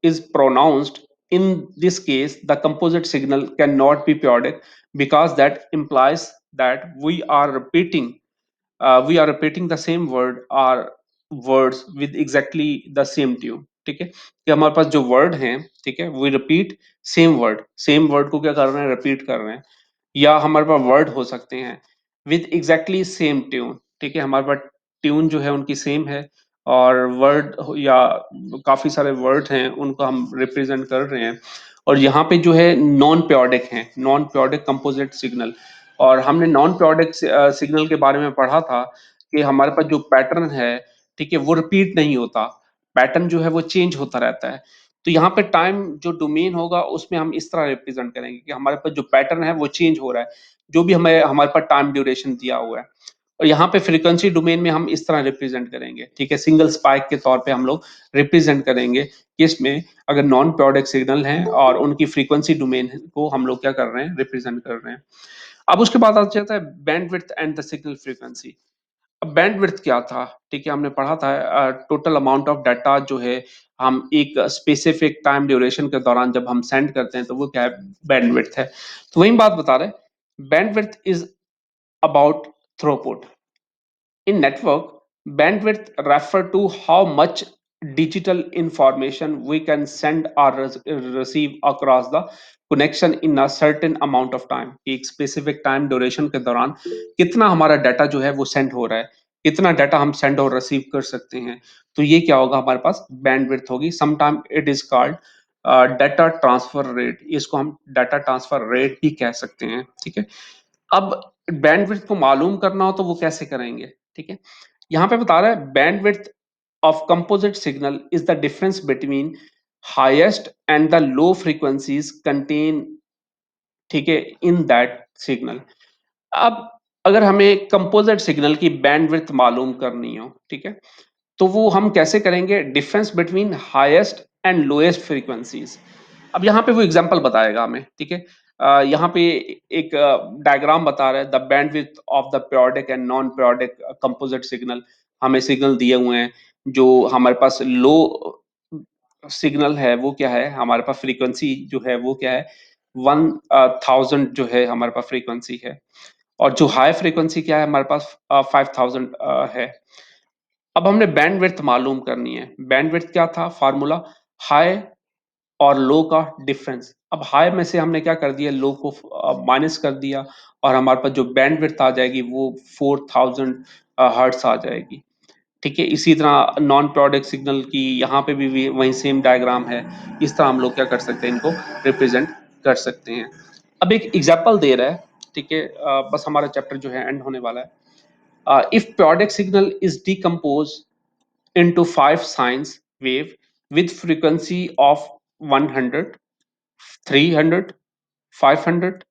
A: is pronounced. In this case, the composite signal cannot be periodic because that implies that we are repeating the same word or words with exactly the same tune. ठीक है, कि हमारे पास जो word हैं, ठीक है, वो repeat same word को क्या कर रहे हैं, रिपीट कर रहे हैं। या हमारे पास वर्ड हो सकते हैं विद एग्जैक्टली सेम ट्यून। ठीक है, हमारे पास ट्यून जो है उनकी सेम है, और वर्ड या काफी सारे वर्ड हैं उनको हम रिप्रेजेंट कर रहे हैं। और यहाँ पे जो है नॉन periodic है, नॉन periodic कंपोजिट सिग्नल। और हमने नॉन periodic सिग्नल के बारे में पढ़ा था कि हमारे पास जो पैटर्न है, ठीक है, वो रिपीट नहीं होता, पैटर्न जो है वो चेंज होता रहता है। तो यहाँ पे टाइम जो डोमेन होगा उसमें हम इस तरह रिप्रेजेंट करेंगे कि हमारे पास जो पैटर्न है वो चेंज हो रहा है, जो भी हमें हमारे पास टाइम ड्यूरेशन दिया हुआ है। और यहाँ पे फ्रीक्वेंसी डोमेन में हम इस तरह रिप्रेजेंट करेंगे। ठीक है, सिंगल स्पाइक के तौर पे हम लोग रिप्रेजेंट करेंगे कि इसमें अगर नॉन periodic सिग्नल हैं और उनकी फ्रीक्वेंसी डोमेन को हम लोग क्या कर रहे हैं, रिप्रेजेंट कर रहे हैं। अब उसके बाद आ जाता है bandwidth and the signal frequency. अब बैंडविड्थ क्या था, ठीक है, हमने पढ़ा था टोटल अमाउंट ऑफ डाटा जो है हम एक स्पेसिफिक टाइम ड्यूरेशन के दौरान जब हम सेंड करते हैं तो वो क्या है, बैंडविड्थ है। तो वही बात बता रहे, bandwidth is about throughput in network. Bandwidth refer to how much digital information we can send or receive across the connection in a certain amount of time। एक specific time duration के दौरान कितना हमारा डाटा जो है वो send हो रहा है, कितना डाटा हम सेंड और रिसीव कर सकते हैं। तो ये क्या होगा, हमारे पास बैंडविड्थ होगी। Sometime it is called data transfer rate, इसको हम डाटा ट्रांसफर रेट भी कह सकते हैं। ठीक है, अब बैंडविड्थ को मालूम करना हो तो वो कैसे करेंगे। ठीक है, यहाँ पे बता रहा है bandwidth of composite signal is the difference between highest and the low frequencies contain, ठीक है, इन दैट सिग्नल। अब अगर हमें कंपोजिट सिग्नल की बैंडविड्थ मालूम करनी हो, ठीक है, तो वो हम कैसे करेंगे, difference between highest and lowest frequencies. अब यहाँ पे वो एग्जांपल बताएगा हमें। ठीक है, यहाँ पे एक डायग्राम बता रहा है the bandwidth of the periodic and non periodic composite signal. हमें सिग्नल दिए हुए हैं, जो हमारे पास लो सिग्नल है वो क्या है, हमारे पास फ्रीक्वेंसी जो है वो क्या है, 1000 जो है हमारे पास फ्रीक्वेंसी है। और जो हाई फ्रीक्वेंसी क्या है हमारे पास 5000 है। अब हमने बैंडविड्थ मालूम करनी है। बैंडविड्थ क्या था फार्मूला, हाई और लो का डिफरेंस। अब हाई में से हमने क्या कर दिया, लो को माइनस कर दिया, और हमारे पास जो बैंडविड्थ आ जाएगी वो 4000 हर्ट्स आ जाएगी। ठीक है, इसी तरह नॉन periodic सिग्नल की यहाँ पे भी वही सेम डायग्राम है। इस तरह हम लोग क्या कर सकते हैं, इनको रिप्रेजेंट कर सकते हैं। अब एक एग्जाम्पल दे रहा है। ठीक है, बस हमारा चैप्टर जो है एंड होने वाला है। If periodic signal is decomposed into 5 sines wave with frequency of 100, 300, 500,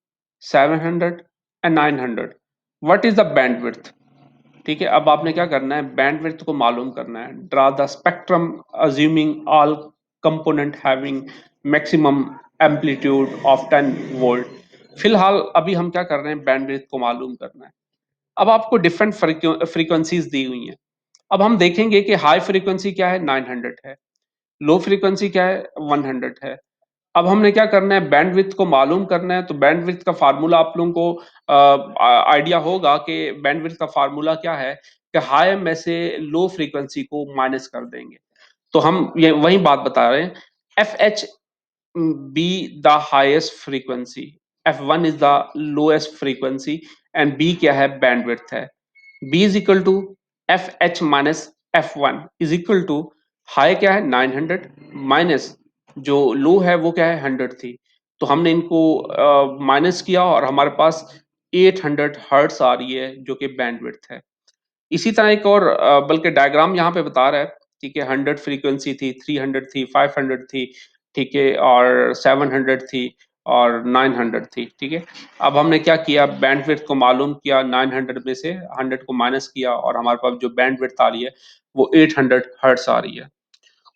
A: 700 and 900, what is the bandwidth। ठीक है, अब आपने क्या करना है, बैंडविड्थ को मालूम करना है। Draw the spectrum assuming all component having maximum amplitude of 10 volt फिलहाल अभी हम क्या कर रहे हैं, बैंडविड्थ को मालूम करना है। अब आपको डिफरेंट फ्रीक्वेंसीज दी हुई हैं। अब हम देखेंगे कि हाई फ्रीक्वेंसी क्या है, 900 है, लो फ्रीक्वेंसी क्या है, 100 है। अब हमने क्या करना है, बैंडविड्थ को मालूम करना है। तो बैंडविड्थ का फार्मूला आप लोगों को आइडिया होगा कि बैंडविड्थ का फार्मूला क्या है, कि हाई में से लो फ्रीक्वेंसी को माइनस कर देंगे। तो हम ये वही बात बता रहे हैं, F H be the highest frequency, f1 is the lowest frequency and b क्या है, bandwidth है। b is equal to fh minus f1 is equal to high क्या है 900 माइनस जो लो है वो क्या है 100 थी। तो हमने इनको माइनस किया और हमारे पास 800 हर्ट्स आ रही है जो कि बैंडविड्थ है। इसी तरह एक और बल्कि डायग्राम यहाँ पे बता रहा है, ठीक है, 100 फ्रीक्वेंसी थी, 300 थी, 500 थी, ठीक है, और 700 थी और 900 थी, ठीक है। अब हमने क्या किया, बैंडविड्थ को मालूम किया, 900 में से 100 को माइनस किया और हमारे पास जो बैंडविड्थ आ रही है वो 800 हर्ट्ज आ रही है।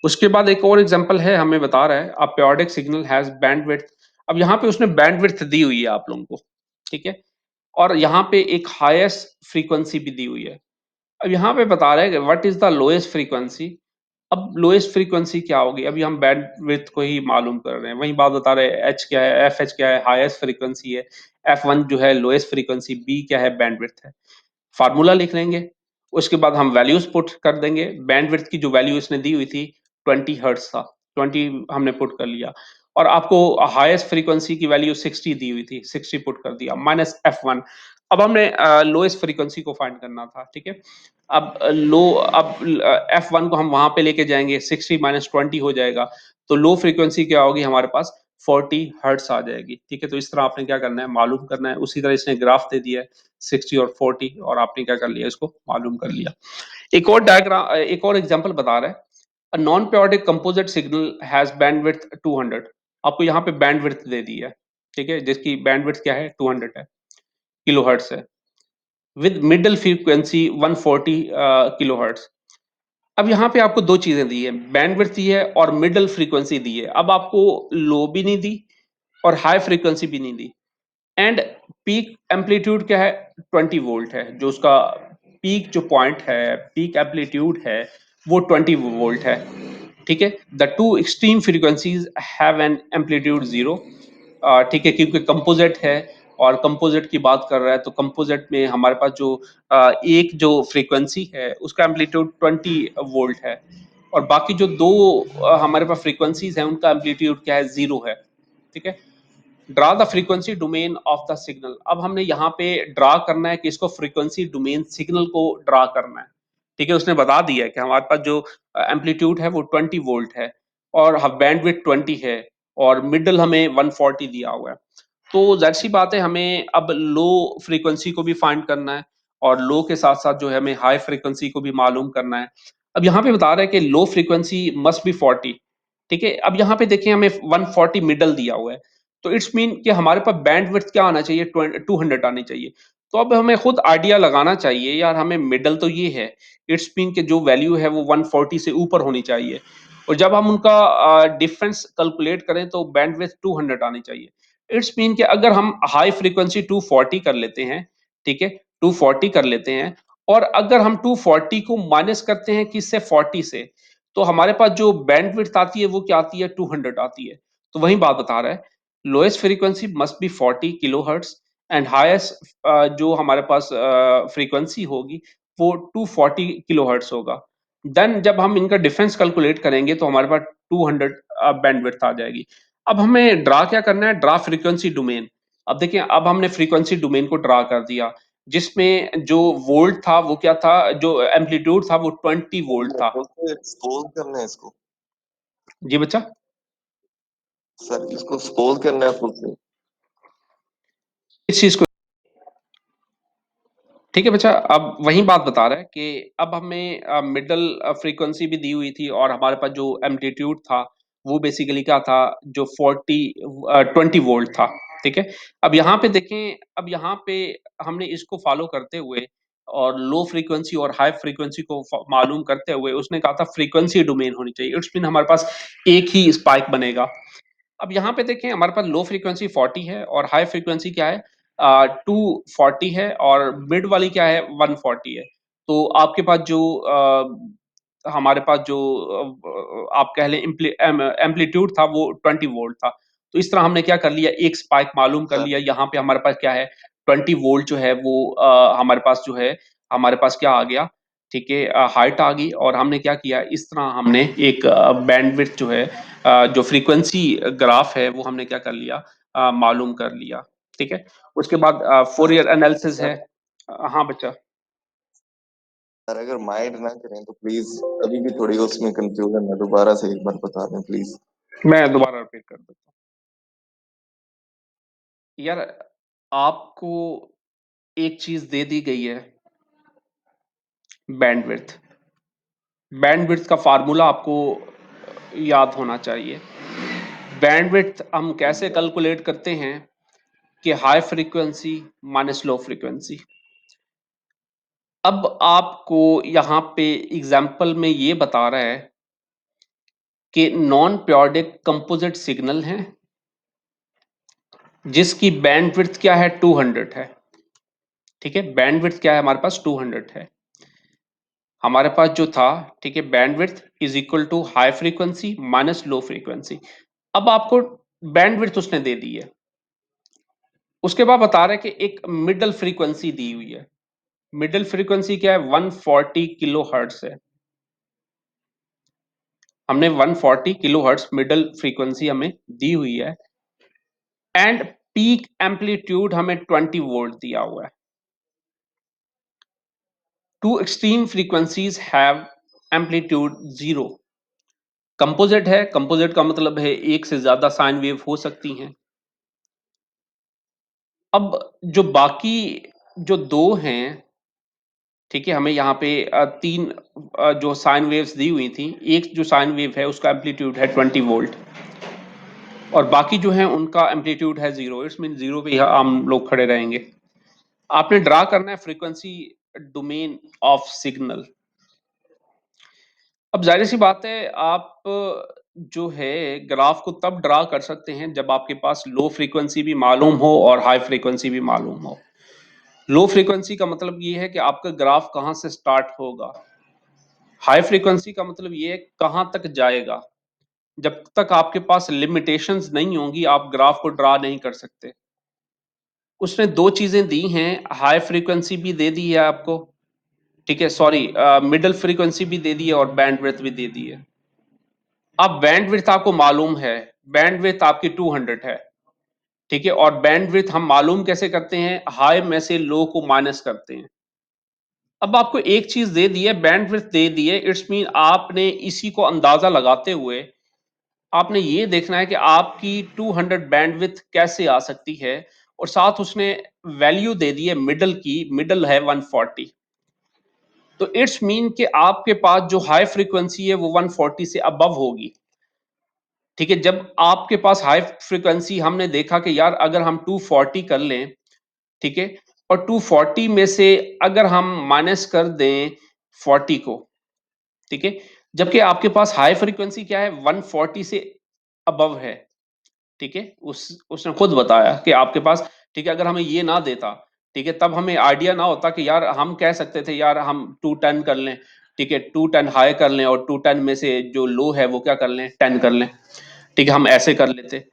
A: उसके बाद एक और एग्जांपल है, हमें बता रहा है a periodic signal has bandwidth. अब यहाँ पे उसने बैंडविड्थ दी हुई है आप लोगों को, ठीक है, और यहाँ पे एक हाईएस्ट फ्रीक्वेंसी भी दी हुई है। अब यहाँ पे बता रहा है कि what is the lowest frequency. अब लोएस्ट फ्रीक्वेंसी क्या होगी, अभी हम बैंडविड्थ को ही मालूम कर रहे हैं, वही बात बता रहे हैं, एच क्या है, एफ एच क्या है, हाईएस्ट फ्रीक्वेंसी है, एफ वन जो है लोएस्ट फ्रीक्वेंसी, बी क्या है, बैंडविड्थ है। फार्मूला लिख लेंगे, उसके बाद हम वैल्यूज पुट कर देंगे। बैंडविड्थ की जो वैल्यू इसने दी हुई थी 20 हर्ट्ज था, 20 हमने पुट कर लिया, और आपको हाईएस्ट फ्रीक्वेंसी की वैल्यू 60 दी हुई थी, 60 पुट कर दिया, माइनस f1। अब हमने लोएस्ट फ्रीक्वेंसी को फाइंड करना था, ठीक है। अब अब f1 को हम वहां पे लेके जाएंगे, 60 माइनस 20 हो जाएगा, तो लो फ्रीक्वेंसी क्या होगी हमारे पास, 40 हर्ट्ज आ जाएगी, ठीक है। तो इस तरह आपने क्या करना है, मालूम करना है। उसी तरह इसने ग्राफ दे दिया है 60 और 40, और आपने क्या कर लिया, इसको मालूम कर लिया। एक और डायग्राम, एक और एग्जांपल बता रहा है, a non periodic composite signal has bandwidth 200। आपको यहाँ पे बैंडविड्थ दे दी है, ठीक है, जिसकी बैंडविड्थ क्या है, 200 है, किलोहर्ट्ज है, विद मिडल फ्रीक्वेंसी 140 किलोहर्ट्ज। अब यहाँ पे आपको दो चीजें दी है, बैंडविड्थ दी है और मिडल फ्रीक्वेंसी दी है। अब आपको लो भी नहीं दी और हाई फ्रीक्वेंसी भी नहीं दी, एंड पीक एम्पलीट्यूड क्या है, 20 वोल्ट है, जो उसका पीक जो पॉइंट है, पीक एम्पलीट्यूड है वो 20 वोल्ट है, ठीक है। The two extreme frequencies have an amplitude zero, ठीक है, क्योंकि कंपोजिट है और कंपोजिट की बात कर रहा है, तो कंपोजिट में हमारे पास जो एक जो फ्रीक्वेंसी है उसका एम्पलीट्यूड 20 वोल्ट है, और बाकी जो दो हमारे पास फ्रीक्वेंसीज हैं उनका एम्पलीट्यूड क्या है, जीरो है, ठीक है। Draw the frequency domain of the signal. अब हमने यहाँ पे ड्रा करना है कि इसको फ्रीक्वेंसी डोमेन सिग्नल को ड्रा करना है, ठीक है। उसने बता दिया है कि हमारे पास जो एम्पलीट्यूड है वो 20 वोल्ट है और बैंडविड्थ 20 है और मिडल हमें 140 दिया हुआ है। तो जाहिर सी बात है, हमें अब लो फ्रीक्वेंसी को भी फाइंड करना है और लो के साथ साथ जो है हमें हाई फ्रीक्वेंसी को भी मालूम करना है। अब यहाँ पे बता रहा है कि लो फ्रीक्वेंसी मस्ट बी 40, ठीक है। अब यहाँ पे देखिए हमें 140 मिडल दिया हुआ है, तो इट्स मीन कि हमारे पास बैंडविड्थ क्या आना चाहिए, 200 आनी चाहिए। तो अब हमें खुद आइडिया लगाना चाहिए यार, हमें मिडल तो ये है, इट्स मीन कि जो वैल्यू है वो 140 से ऊपर होनी चाहिए, और जब हम उनका डिफरेंस कैलकुलेट करें तो बैंडविड्थ 200 आनी चाहिए। इट्स मीन कि अगर हम हाई फ्रीक्वेंसी 240 कर लेते हैं, ठीक है, 240 कर लेते हैं, और अगर हम 240 को माइनस करते हैं किससे, 40 से, तो हमारे पास जो बैंडविड्थ आती है वो क्या आती है, 200 आती है। तो वही बात बता रहा है, lowest frequency must be 40 kilohertz and highest जो हमारे पास फ्रीक्वेंसी होगी वो 240 किलोहर्ट्ज होगा। देन जब हम इनका डिफरेंस कैलकुलेट करेंगे तो हमारे पास 200 बैंडविड्थ आ जाएगी। अब हमें ड्रा क्या करना है, ड्रा फ्रीक्वेंसी डोमेन। अब देखिए, अब हमने फ्रीक्वेंसी डोमेन को ड्रा कर दिया, जिसमें जो वोल्ट था वो क्या था, जो एम्पलीट्यूड था वो 20 वोल्ट था।
B: एक्सपोज करना है इसको।
A: जी बच्चा,
B: सर इसको एक्सपोज करना है खुद से।
A: इस चीज को, ठीक है बच्चा। अब वही बात बता रहा है कि अब हमें मिडल फ्रीक्वेंसी भी दी हुई थी और हमारे पास जो एम्पलीट्यूड था वो बेसिकली क्या था, जो 20 वोल्ट था, ठीक है। अब यहाँ पे देखें, अब यहाँ पे हमने इसको फॉलो करते हुए और लो फ्रीक्वेंसी और हाई फ्रीक्वेंसी को मालूम करते हुए उसने कहा था फ्रीक्वेंसी डोमेन होनी चाहिए, इट्स मीन हमारे पास एक ही स्पाइक बनेगा। अब यहाँ पे देखें हमारे पास लो फ्रीक्वेंसी 40 है और हाई फ्रीक्वेंसी क्या है 240 है और मिड वाली क्या है 140 है। तो आपके पास जो हमारे पास जो आप कह लें एम्पलीट्यूड था वो 20 वोल्ट था। तो इस तरह हमने क्या कर लिया, एक स्पाइक मालूम कर
B: सर
A: लिया। यहाँ पे हमारे पास क्या है 20 वोल्ट जो है वो हमारे पास जो है हमारे पास क्या आ गया, ठीक है, हाइट आ गई। और हमने क्या किया, इस तरह हमने एक बैंडविड्थ जो है जो फ्रीक्वेंसी ग्राफ है वो हमने क्या कर लिया, मालूम कर लिया। ठीक है, उसके बाद फोरियर एनालिसिस है।
B: सर
A: हाँ बच्चा।
B: सर अगर माइंड ना करें तो प्लीज, अभी भी थोड़ी उसमें कंफ्यूजन है, दोबारा से एक बार बता दें प्लीज।
A: मैं दोबारा रिपीट कर देता हूँ यार। आपको एक चीज दे दी गई है, बैंडविड्थ। बैंडविड्थ का फार्मूला आपको याद होना चाहिए। बैंडविड्थ हम कैसे कैलकुलेट करते हैं कि high frequency minus low frequency. अब आपको यहाँ पे एग्जाम्पल में ये बता रहा है कि नॉन पीरियोडिक कंपोजिट सिग्नल है जिसकी बैंडविड्थ क्या है 200 है। ठीक है, बैंडविड्थ क्या है हमारे पास 200 है हमारे पास जो था। ठीक है, bandwidth is equal to high frequency minus low frequency. अब आपको बैंडविड्थ उसने दे दी है, उसके बाद बता रहे हैं कि एक मिडल फ्रीक्वेंसी दी हुई है। मिडिल फ्रीक्वेंसी क्या है 140 किलो हर्ट्स है। हमने 140 किलो हर्ट्स मिडिल फ्रीक्वेंसी हमें दी हुई है एंड पीक एम्पलीट्यूड हमें 20 वोल्ट दिया हुआ है। Two extreme frequencies have amplitude 0। Composite है, कंपोजिट का मतलब है एक से ज्यादा साइन वेव हो सकती हैं। अब जो बाकी जो दो हैं, ठीक है, हमें यहाँ पे तीन जो साइन वेव्स दी हुई थी। एक जो साइन वेव है उसका एम्पलीट्यूड है 20 वोल्ट और बाकी जो है उनका एम्पलीट्यूड है 0। इट्स मीन 0 पे हम लोग खड़े रहेंगे। आपने ड्रा करना है फ्रीक्वेंसी डोमेन ऑफ सिग्नल। अब जाहिर सी बात है, आप जो है ग्राफ को तब ड्रा कर सकते हैं जब आपके पास लो फ्रीक्वेंसी भी मालूम हो और हाई फ्रीक्वेंसी भी मालूम हो। लो फ्रीक्वेंसी का मतलब ये है कि आपका ग्राफ कहाँ से स्टार्ट होगा, हाई फ्रीक्वेंसी का मतलब ये है कहाँ तक जाएगा। जब तक आपके पास लिमिटेशंस नहीं होंगी आप ग्राफ को ड्रा नहीं कर सकते। उसने दो चीजें दी हैं, हाई फ्रीक्वेंसी भी दे दी है आपको, ठीक है, सॉरी, मिडिल फ्रीक्वेंसी भी दे दी है और बैंडविड्थ भी दे दी है। अब बैंडविड्थ आपको मालूम है, बैंडविड्थ आपकी 200 है। ठीक है, और बैंडविड्थ हम मालूम कैसे करते हैं, हाई में से लो को माइनस करते हैं। अब आपको एक चीज दे दी है, बैंडविड्थ दे दी है, इट्स मीन आपने इसी को अंदाजा लगाते हुए आपने ये देखना है कि आपकी 200 बैंडविड्थ कैसे आ सकती है। और साथ उसने वैल्यू दे दी है मिडल की, मिडल है 140। तो इट्स मीन कि आपके पास जो हाई फ्रीक्वेंसी है वो 140 से अबव होगी। ठीक है, जब आपके पास हाई फ्रीक्वेंसी हमने देखा कि यार अगर हम 240 कर लें, ठीक है, और 240 में से अगर हम माइनस कर दें 40 को, ठीक है, जबकि आपके पास हाई फ्रीक्वेंसी क्या है 140 से अबव है। ठीक है, उस उसने खुद बताया कि आपके पास, ठीक है, अगर हमें ये ना देता, ठीक है, तब हमें आइडिया ना होता कि यार हम कह सकते थे यार हम 210 कर लें, ठीक है, 210 हाई कर लें और 210 में से जो लो है वो क्या कर लें 10 कर लें। ठीक है, हम ऐसे कर लेते।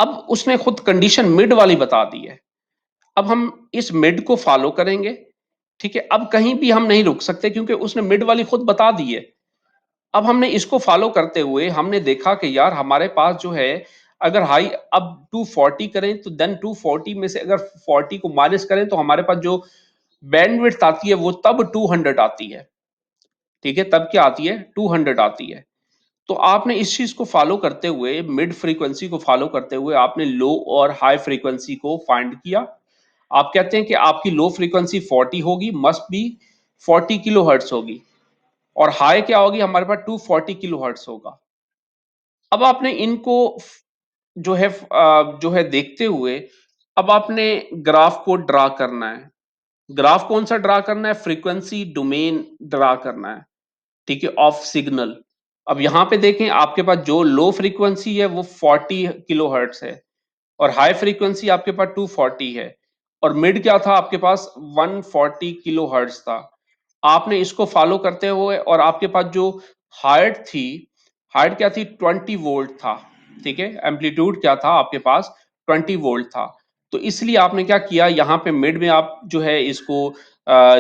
A: अब उसने खुद कंडीशन मिड वाली बता दी है। अब हम इस मिड को फॉलो करेंगे। ठीक है, अब कहीं भी हम नहीं रुक सकते क्योंकि उसने मिड वाली खुद बता दी है। अब हमने इसको फॉलो करते हुए हमने देखा कि यार हमारे पास जो है, अगर हाई अब 240 करें तो देन 240 में से अगर 40 को माइनस करें तो हमारे पास जो बैंडविड्थ आती है वो तब 200 आती है। ठीक है, तब क्या आती है 200 आती है। तो आपने इस चीज को फॉलो करते हुए, मिड फ्रीक्वेंसी को फॉलो करते हुए आपने लो और हाई फ्रीक्वेंसी को फाइंड किया। आप कहते हैं कि आपकी लो फ्रीक्वेंसी 40 होगी, मस्ट बी 40 किलो हर्ट्स होगी, और हाई क्या होगी हमारे पास 240 किलो हर्ट्स होगा। अब आपने इनको जो है देखते हुए अब आपने ग्राफ को ड्रा करना है। ग्राफ कौन सा ड्रा करना है, फ्रीक्वेंसी डोमेन ड्रा करना है, ठीक है, ऑफ सिग्नल। अब यहाँ पे देखें आपके पास जो लो फ्रीक्वेंसी है वो 40 किलोहर्ट्ज है और हाई फ्रीक्वेंसी आपके पास 240 है और मिड क्या था आपके पास 140 किलोहर्ट्ज था। आपने इसको फॉलो करते हुए और आपके पास जो हाइट थी, हाइट क्या थी 20 वोल्ट था, ठीक है, एम्पलीट्यूड क्या था आपके पास 20 वोल्ट था। तो इसलिए आपने क्या किया यहाँ पे मिड में आप जो है इसको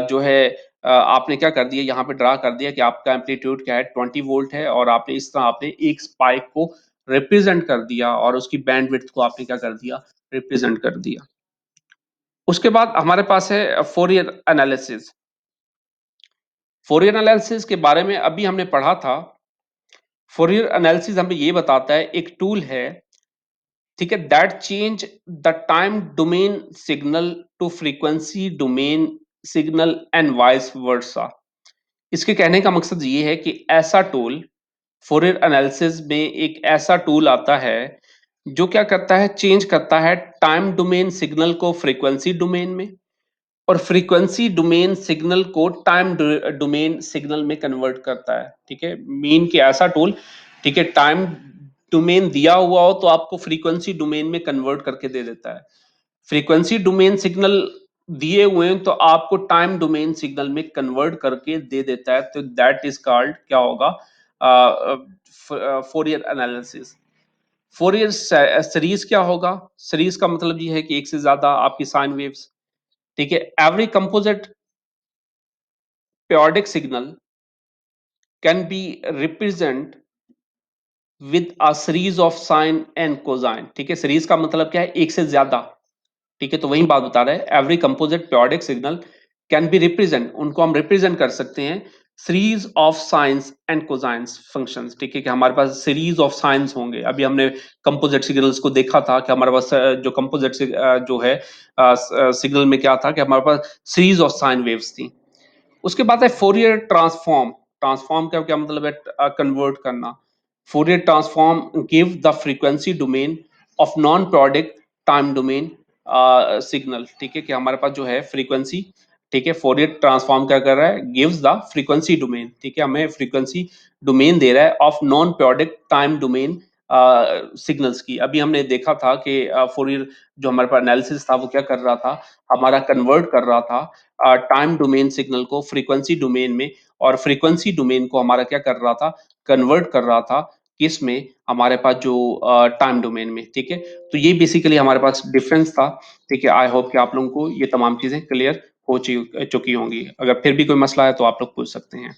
A: जो है आपने क्या कर दिया यहाँ पे ड्रा कर दिया कि आपका एम्पलीट्यूड क्या है 20 वोल्ट है और आपने इस तरह आपने एक स्पाइक को रिप्रेजेंट कर दिया और उसकी बैंडविड्थ को आपने क्या कर दिया, रिप्रेजेंट कर दिया। उसके बाद हमारे पास है फोरियर एनालिसिस। फोरियर एनालिसिस के बारे में अभी हमने पढ़ा था। फोरियर एनालिसिस हमें ये बताता है एक टूल है, ठीक है, that change the time domain signal to frequency domain signal and vice versa. इसके कहने का मकसद ये है कि ऐसा टूल फोरियर एनालिसिस में एक ऐसा टूल आता है जो क्या करता है, चेंज करता है टाइम डोमेन सिग्नल को फ्रीक्वेंसी डोमेन में और फ्रीक्वेंसी डोमेन सिग्नल को टाइम डोमेन सिग्नल में कन्वर्ट करता है, ठीक है, मीन कि ऐसा टूल, ठीक है, टाइम डोमेन दिया हुआ हो तो आपको फ्रीक्वेंसी डोमेन में कन्वर्ट करके दे देता है, फ्रीक्वेंसी डोमेन सिग्नल दिए हुए हैं तो आपको टाइम डोमेन सिग्नल में कन्वर्ट करके दे देता है, तो दैट इज कॉल्ड क्या होगा, फोरियर एनालिसिस। फोरियर सीरीज क्या होगा, सीरीज का मतलब ये है कि एक से ज्यादा आपकी साइन वेव्स, ठीक है, every composite periodic signal can be represent with a series of sine and cosine, ठीक है, सीरीज का मतलब क्या है, एक से ज्यादा, ठीक है, तो वही बात बता रहे हैं, every composite periodic signal can be represent, उनको हम रिप्रेजेंट कर सकते हैं series of science and cosines functions, ठीक है, कि हमारे पास सीरीज ऑफ साइंस होंगे। अभी हमने कंपोजिट सिग्नल्स को देखा था कि हमारे पास जो कंपोजिट जो है सिग्नल में क्या था कि हमारे पास सीरीज ऑफ साइन वेव्स थी। उसके बाद है फोरियर ट्रांसफॉर्म। ट्रांसफॉर्म का क्या मतलब है, कन्वर्ट करना। Fourier transform give the frequency domain of non product time domain signal, ठीक है, कि हमारे पास जो है फ्रीक्वेंसी, ठीक है, फोरियर ट्रांसफॉर्म क्या कर रहा है, गिव्स द फ्रीक्वेंसी डोमेन, ठीक है, हमें फ्रीक्वेंसी डोमेन दे रहा है of non product time domain signals की। अभी हमने देखा था कि फोरियर जो हमारे पास एनालिसिस था वो क्या कर रहा था, हमारा कन्वर्ट कर रहा था टाइम डोमेन सिग्नल को फ्रीक्वेंसी डोमेन में और फ्रीक्वेंसी डोमेन को हमारा क्या कर रहा था, कन्वर्ट कर रहा था किस में, हमारे पास जो टाइम डोमेन में, ठीक है। तो ये बेसिकली हमारे पास डिफरेंस था, ठीक है। आई होप कि आप लोगों को ये तमाम चीजें क्लियर हो चुकी होंगी। अगर फिर भी कोई मसला है तो आप लोग पूछ सकते हैं।